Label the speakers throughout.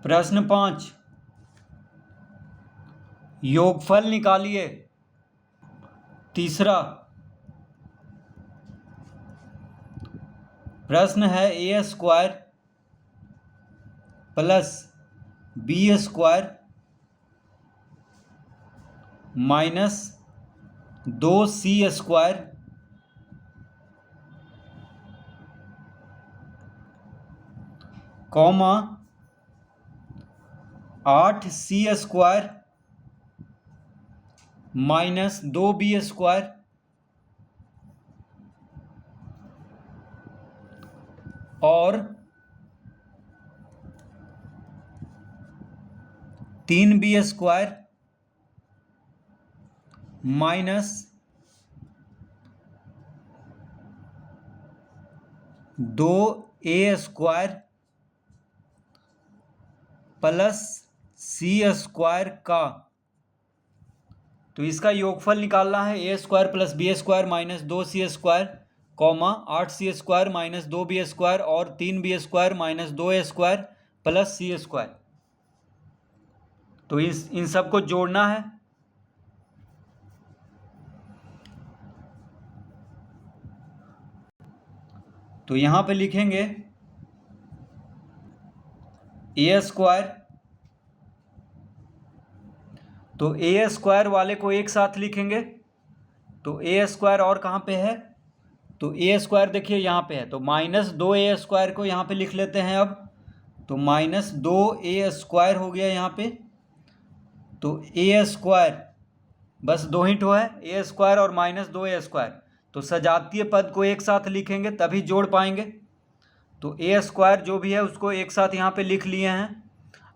Speaker 1: प्रश्न 5, योगफल निकालिए। तीसरा प्रश्न है A square plus B square minus 2c square comma 8c square minus 2b square और 3b square minus 2a square plus c square का। तो इसका योगफल निकालना है A square plus B square minus 2c square comma 8c square minus 2b square और 3b square minus 2a square plus c square. तो इन सबको जोड़ना है। तो यहां पे लिखेंगे ए स्क्वायर, तो ए स्क्वायर वाले को एक साथ लिखेंगे। तो ए स्क्वायर और कहाँ पे है, तो ए स्क्वायर देखिए यहाँ पे है, तो माइनस 2a स्क्वायर को यहाँ पे लिख लेते हैं अब। तो माइनस 2a स्क्वायर हो गया यहाँ पे। तो ए स्क्वायर बस दो ही ठो है, ए स्क्वायर और माइनस 2a स्क्वायर। तो सजातीय पद को एक साथ लिखेंगे तभी जोड़ पाएंगे। तो ए स्क्वायर जो भी है उसको एक साथ यहाँ पे लिख लिए हैं।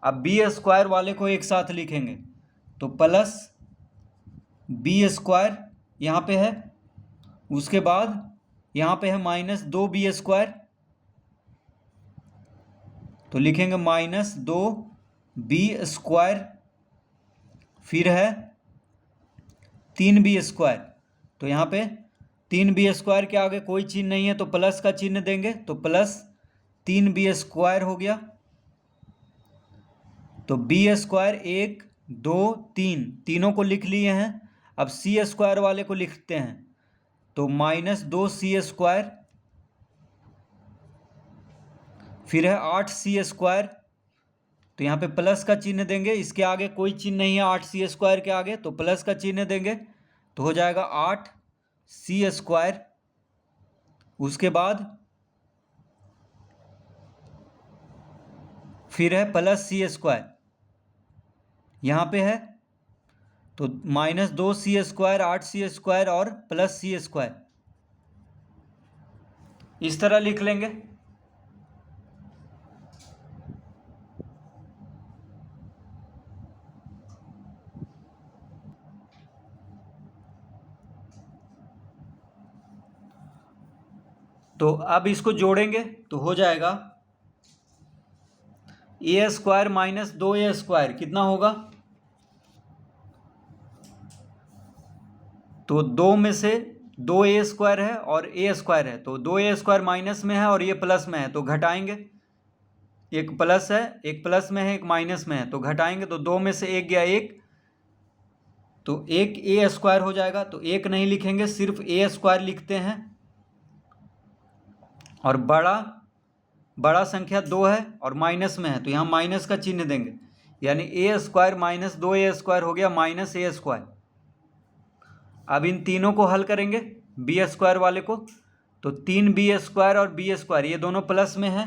Speaker 1: अब बी स्क्वायर वाले को एक साथ लिखेंगे, तो प्लस बी स्क्वायर यहाँ पे है, उसके बाद यहाँ पे है माइनस 2b स्क्वायर, तो लिखेंगे माइनस 2b स्क्वायर, फिर है 3b स्क्वायर। तो यहाँ पे 3b स्क्वायर के आगे कोई चिन्ह नहीं है तो प्लस का चिन्ह देंगे, तो प्लस 3b स्क्वायर हो गया। तो b स्क्वायर 1 2 3 तीनों को लिख लिए हैं। अब c स्क्वायर वाले को लिखते हैं, तो माइनस 2c स्क्वायर, फिर है 8c स्क्वायर। तो यहाँ पे प्लस का चिन्ह देंगे, इसके आगे कोई चिन्ह नहीं है 8c स्क्वायर के आगे, तो प्लस का चिन्ह देंगे तो हो जाएगा 8c स्क्वायर। उसके बाद फिर है प्लस c स्क्वायर, यहाँ पे है तो minus 2c square 8c square और प्लस c स्क्वायर, इस तरह लिख लेंगे। तो अब इसको जोड़ेंगे तो हो जाएगा ए स्क्वायर माइनस 2a स्क्वायर कितना होगा, तो 2 में से 2a स्क्वायर है और a स्क्वायर है, तो 2a स्क्वायर माइनस में है और ये प्लस में है तो घटाएंगे। एक प्लस है, एक प्लस में है, एक माइनस में है, तो घटाएंगे तो 2 में से 1 गया 1, तो 1 a स्क्वायर हो जाएगा। तो 1 नहीं लिखेंगे, सिर्फ a स्क्वायर लिखते हैं। और बड़ा संख्या 2 है और माइनस में है तो यहाँ माइनस का चिन्ह देंगे, यानी a square minus 2a square हो गया माइनस a स्क्वायर। अब इन तीनों को हल करेंगे बी स्क्वायर वाले को, तो 3b स्क्वायर और b स्क्वायर ये दोनों प्लस में है,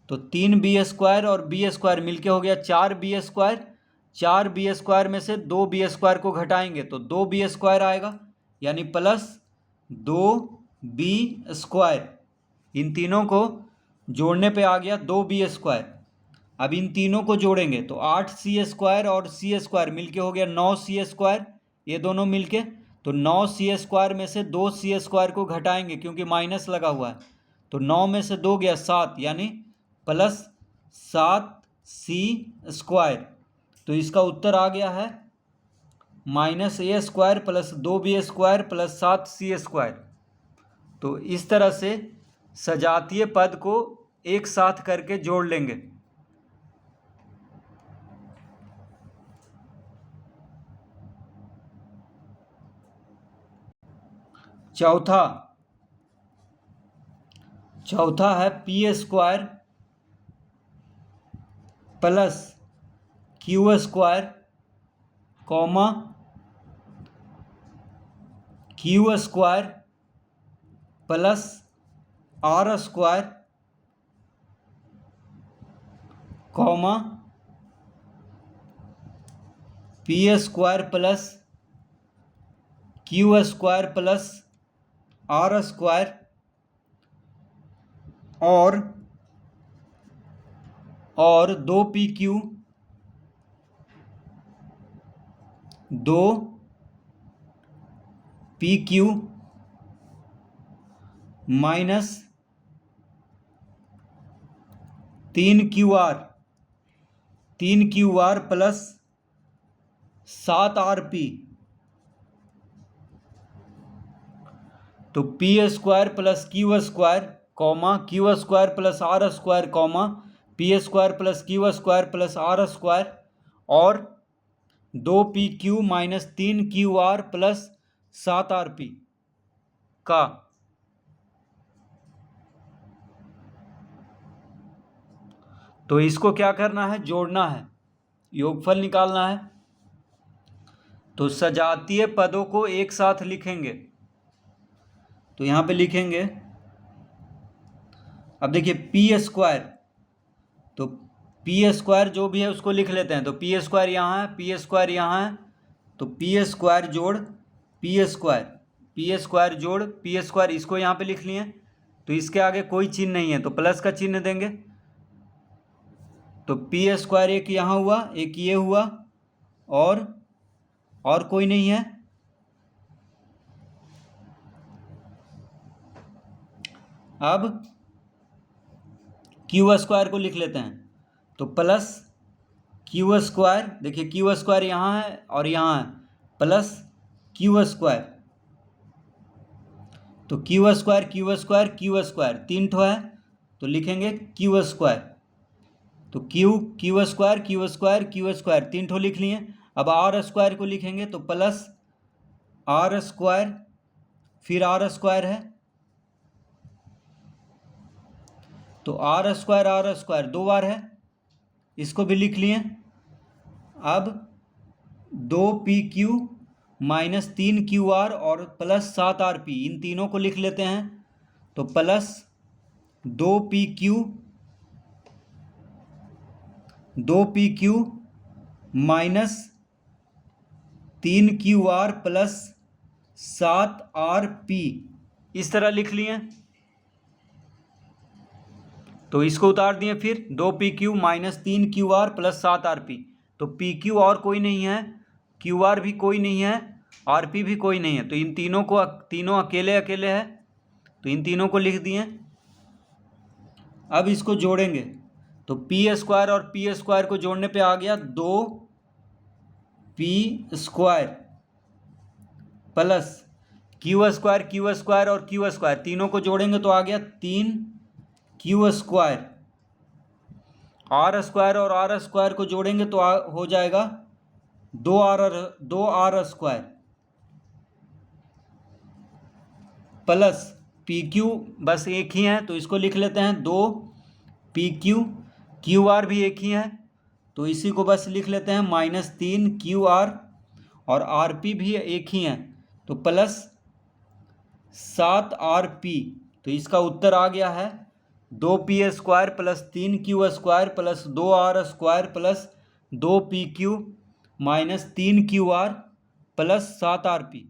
Speaker 1: तो 3b स्क्वायर और b स्क्वायर मिलके हो गया 4b स्क्वायर। 4b स्क्वायर में से 2b स्क्वायर को घटाएंगे तो 2b स्क्वायर आएगा, यानी प्लस 2b स्क्वायर। इन तीनों को जोड़ने पे आ गया 2b स्क्वायर। अब इन तीनों को जोड़ेंगे तो 8c स्क्वायर और c स्क्वायर मिलके हो गया 9c स्क्वायर, ये दोनों मिलके, तो 9c स्क्वायर में से 2c स्क्वायर को घटाएंगे क्योंकि माइनस लगा हुआ है, तो 9 में से 2 गया 7, यानी प्लस 7c स्क्वायर। तो इसका उत्तर आ गया है minus a square plus 2b square plus 7c square. तो इस तरह से सजातीय पद को एक साथ करके जोड़ लेंगे। चौथा है P square plus Q square comma Q square plus R square comma P square plus Q square plus R square और 2PQ 2PQ minus 3QR plus 7RP। तो P square plus Q square comma Q square plus R square comma P square plus Q square plus R square और 2PQ minus 3QR plus 7RP का तो इसको क्या करना है, जोड़ना है, योगफल निकालना है। तो सजातीय पदों को एक साथ लिखेंगे। तो यहाँ पे लिखेंगे, अब देखिए पी स्क्वायर, तो पी स्क्वायर जो भी है उसको लिख लेते हैं। तो पी स्क्वायर यहाँ है, पी स्क्वायर यहाँ है, तो पी स्क्वायर जोड़ पी स्क्वायर जोड़ पी स्क्वायर, इसको यहाँ पे लिख लिए। तो इसके आगे कोई चिन्ह नहीं है तो प्लस का चिन्ह देंगे। तो पी स्क्वायर एक यहाँ हुआ, एक ये हुआ, और कोई नहीं है। अब क्यू स्क्वायर को लिख लेते हैं। तो प्लस क्यू स्क्वायर, देखिए क्यू स्क्वायर यहाँ है और यहाँ है, प्लस क्यू स्क्वायर। तो क्यू स्क्वायर तीन ठो है तो लिखेंगे क्यू स्क्वायर। तो क्यू स्क्वायर तीन ठो लिख लिए। अब आर स्क्वायर को लिखेंगे तो प्लस आर स्क्वायर, फिर आर स्क्वायर है, तो आर स्क्वायर 2 बार है, इसको भी लिख लिए। अब 2PQ माइनस 3QR और प्लस 7RP, इन तीनों को लिख लेते हैं। तो plus 2PQ minus 3QR plus 7RP, इस तरह लिख लिए। तो इसको उतार दिए फिर 2PQ minus 3QR plus 7RP। तो PQ और कोई नहीं है, QR भी कोई नहीं है, RP भी कोई नहीं है, तो इन तीनों अकेले है, तो इन तीनों को लिख दिए। अब इसको जोड़ेंगे तो पी स्क्वायर और पी स्क्वायर को जोड़ने पे आ गया 2P square plus Q square और क्यू स्क्वायर, तीनों को जोड़ेंगे तो आ गया 3Q स्क्वायर। आर स्क्वायर और आर स्क्वायर को जोड़ेंगे तो हो जाएगा 2R स्क्वायर प्लस PQ, बस एक ही है तो इसको लिख लेते हैं 2PQ, QR भी एक ही है तो इसी को बस लिख लेते हैं माइनस 3QR, और RP भी एक ही है तो प्लस 7RP। तो इसका उत्तर आ गया है 2P square plus 3Q square plus 2R square plus 2PQ minus 3QR plus 7RP।